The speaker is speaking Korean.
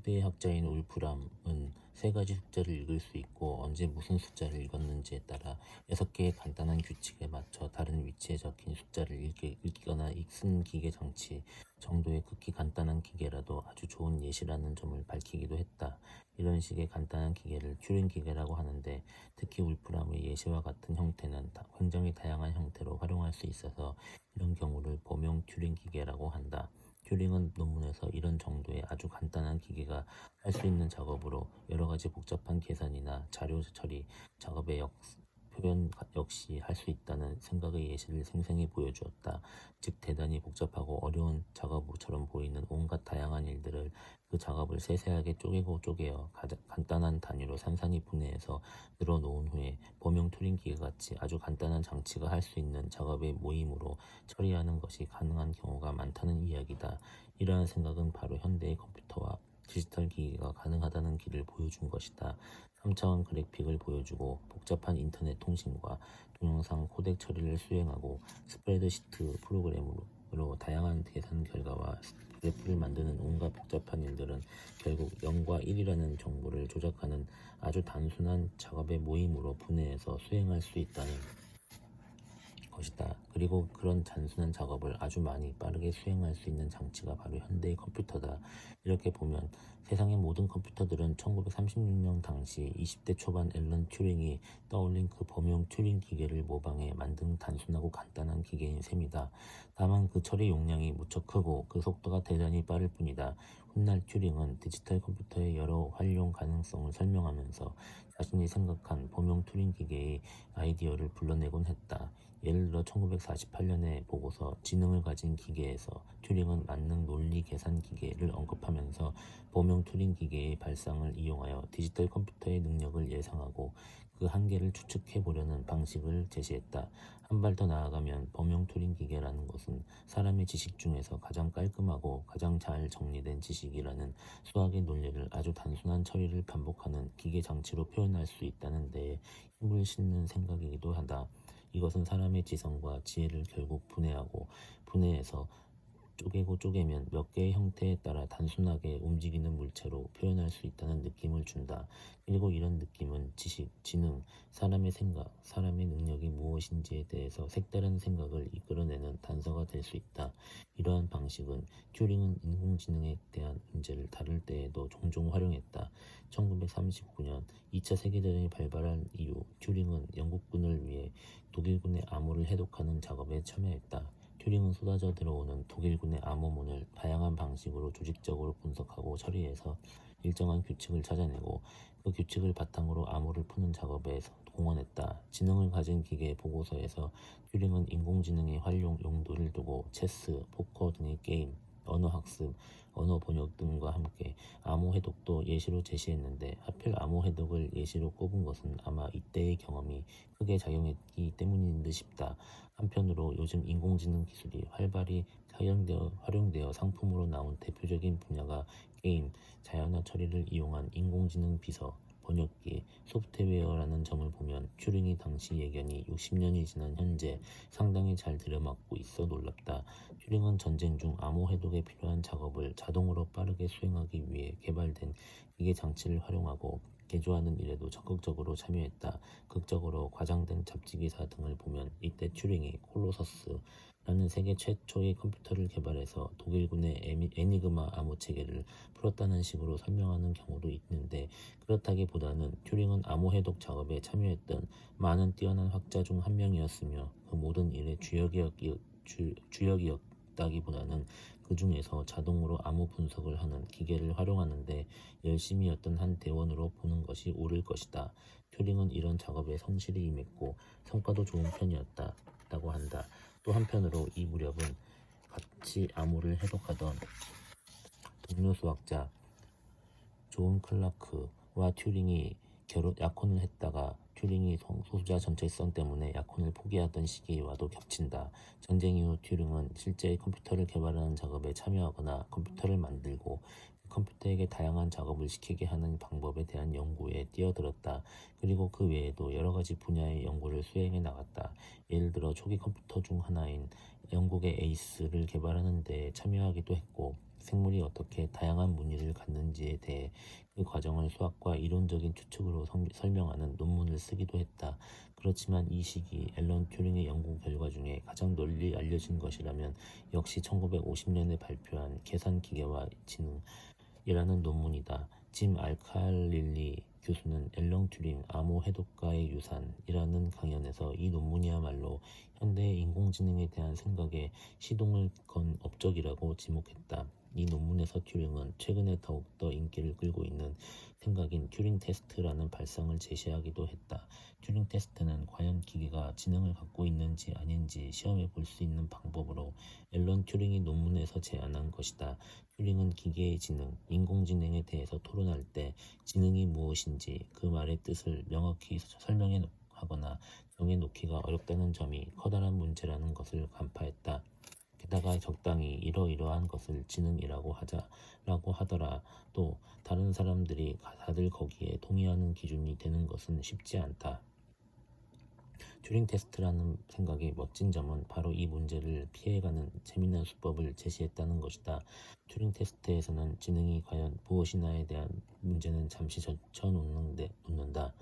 현대의 학자인 울프람은 세 가지 숫자를 읽을 수 있고 언제 무슨 숫자를 읽었는지에 따라 6개의 간단한 규칙에 맞춰 다른 위치에 적힌 숫자를 읽거나 쓴 기계 장치 정도의 극히 간단한 기계라도 아주 좋은 예시라는 점을 밝히기도 했다. 이런 식의 간단한 기계를 튜링 기계라고 하는데, 특히 울프람의 예시와 같은 형태는 굉장히 다양한 형태로 활용할 수 있어서 이런 경우를 범용 튜링 기계라고 한다. 튜링은 논문에서 이런 정도의 아주 간단한 기계가 할 수 있는 작업으로 여러 가지 복잡한 계산이나 자료 처리 작업의 표현 역시 할 수 있다는 생각의 예시를 생생히 보여주었다. 즉, 대단히 복잡하고 어려운 작업처럼 보이는 온갖 다양한 일들을 그 작업을 세세하게 쪼개고 쪼개어 간단한 단위로 산산히 분해해서 늘어놓은 후에 범용 튜링 기계같이 아주 간단한 장치가 할 수 있는 작업의 모임으로 처리하는 것이 가능한 경우가 많다는 이야기다. 이러한 생각은 바로 현대의 컴퓨터와 디지털 기기가 가능하다는 길을 보여준 것이다. 3차원 그래픽을 보여주고 복잡한 인터넷 통신과 동영상 코덱 처리를 수행하고 스프레드시트 프로그램으로 다양한 계산 결과와 그래프를 만드는 온갖 복잡한 일들은 결국 0과 1이라는 정보를 조작하는 아주 단순한 작업의 모임으로 분해해서 수행할 수 있다는 것이다. 그리고 그런 단순한 작업을 아주 많이 빠르게 수행할 수 있는 장치가 바로 현대의 컴퓨터다. 이렇게 보면 세상의 모든 컴퓨터들은 1936년 당시 20대 초반 앨런 튜링이 떠올린 그 범용 튜링 기계를 모방해 만든 단순하고 간단한 기계인 셈이다. 다만 그 처리 용량이 무척 크고 그 속도가 대단히 빠를 뿐이다. 훗날 튜링은 디지털 컴퓨터의 여러 활용 가능성을 설명하면서 자신이 생각한 범용 튜링 기계의 아이디어를 불러내곤 했다. 예를 들어 1948년의 보고서 지능을 가진 기계에서 튜링은 만능 논리 계산 기계를 언급하면서 범용 튜링 기계의 발상을 이용하여 디지털 컴퓨터의 능력을 예상하고 그 한계를 추측해 보려는 방식을 제시했다. 한 발 더 나아가면 범용 튜링 기계라는 것은 사람의 지식 중에서 가장 깔끔하고 가장 잘 정리된 지식이라는 수학의 논리를 아주 단순한 처리를 반복하는 기계 장치로 표현할 수 있다는 데에 힘을 실는 생각이기도 하다. 이것은 사람의 지성과 지혜를 결국 분해해서 쪼개고 쪼개면 몇 개의 형태에 따라 단순하게 움직이는 물체로 표현할 수 있다는 느낌을 준다. 그리고 이런 느낌은 지식, 지능, 사람의 생각, 사람의 능력이 무엇인지에 대해서 색다른 생각을 이끌어내는 단서가 될 수 있다. 이러한 방식은 튜링은 인공지능에 대한 문제를 다룰 때에도 종종 활용했다. 1939년 2차 세계대전이 발발한 이후 튜링은 영국군을 위해 독일군의 암호를 해독하는 작업에 참여했다. 튜링은 쏟아져 들어오는 독일군의 암호문을 다양한 방식으로 조직적으로 분석하고 처리해서 일정한 규칙을 찾아내고 그 규칙을 바탕으로 암호를 푸는 작업에 공헌했다. 지능을 가진 기계 보고서에서 튜링은 인공지능의 활용 용도를 두고 체스, 포커 등의 게임, 언어 학습, 언어 번역 등과 함께 암호 해독도 예시로 제시했는데, 하필 암호 해독을 예시로 꼽은 것은 아마 이때의 경험이 크게 작용했기 때문인 듯 싶다. 한편으로 요즘 인공지능 기술이 활발히 활용되어 상품으로 나온 대표적인 분야가 게임, 자연어 처리를 이용한 인공지능 비서, 번역기, 소프트웨어라는 점을 보면 튜링이 당시 예견이 60년이 지난 현재 상당히 잘 들여맞고 있어 놀랍다. 튜링은 전쟁 중 암호 해독에 필요한 작업을 자동으로 빠르게 수행하기 위해 개발된 기계 장치를 활용하고 개조하는 일에도 적극적으로 참여했다. 극적으로 과장된 잡지 기사 등을 보면 이때 튜링이 콜로서스라는 세계 최초의 컴퓨터를 개발해서 독일군의 애니그마 암호 체계를 풀었다는 식으로 설명하는 경우도 있는데, 그렇다기보다는 튜링은 암호 해독 작업에 참여했던 많은 뛰어난 학자 중 한 명이었으며 그 모든 일의 주역이었다기보다는 그 중에서 자동으로 암호 분석을 하는 기계를 활용하는데 열심이었던 한 대원으로 보는 것이 옳을 것이다. 튜링은 이런 작업에 성실히 임했고 성과도 좋은 편이었다고 한다. 또 한편으로 이 무렵은 같이 암호를 해독하던 동료 수학자 존 클라크와 튜링이 약혼을 했다가 튜링이 소수자 전체성 때문에 약혼을 포기하던 시기와도 겹친다. 전쟁 이후 튜링은 실제 컴퓨터를 개발하는 작업에 참여하거나 컴퓨터를 만들고 컴퓨터에게 다양한 작업을 시키게 하는 방법에 대한 연구에 뛰어들었다. 그리고 그 외에도 여러 가지 분야의 연구를 수행해 나갔다. 예를 들어 초기 컴퓨터 중 하나인 영국의 에이스를 개발하는 데 참여하기도 했고, 생물이 어떻게 다양한 무늬를 갖는지에 대해 그 과정을 수학과 이론적인 추측으로 설명하는 논문을 쓰기도 했다. 그렇지만 이 시기 앨런 튜링의 연구 결과 중에 가장 널리 알려진 것이라면 역시 1950년에 발표한 계산 기계와 지능이라는 논문이다. 짐 알칼릴리 교수는 앨런 튜링 암호 해독가의 유산이라는 강연에서 이 논문이야말로 현대의 인공지능에 대한 생각에 시동을 건 업적이라고 지목했다. 이 논문에서 튜링은 최근에 더욱더 인기를 끌고 있는 생각인 튜링 테스트라는 발상을 제시하기도 했다. 튜링 테스트는 과연 기계가 지능을 갖고 있는지 아닌지 시험해 볼 수 있는 방법으로 앨런 튜링이 논문에서 제안한 것이다. 튜링은 기계의 지능, 인공지능에 대해서 토론할 때 지능이 무엇인지 그 말의 뜻을 명확히 설명해 하거나 정해놓기가 어렵다는 점이 커다란 문제라는 것을 간파했다. 게다가 적당히 이러이러한 것을 지능이라고 하더라. 또 다른 사람들이 다들 거기에 동의하는 기준이 되는 것은 쉽지 않다. 튜링 테스트라는 생각의 멋진 점은 바로 이 문제를 피해가는 재미난 수법을 제시했다는 것이다. 튜링 테스트에서는 지능이 과연 무엇이나에 대한 문제는 잠시 놓는다.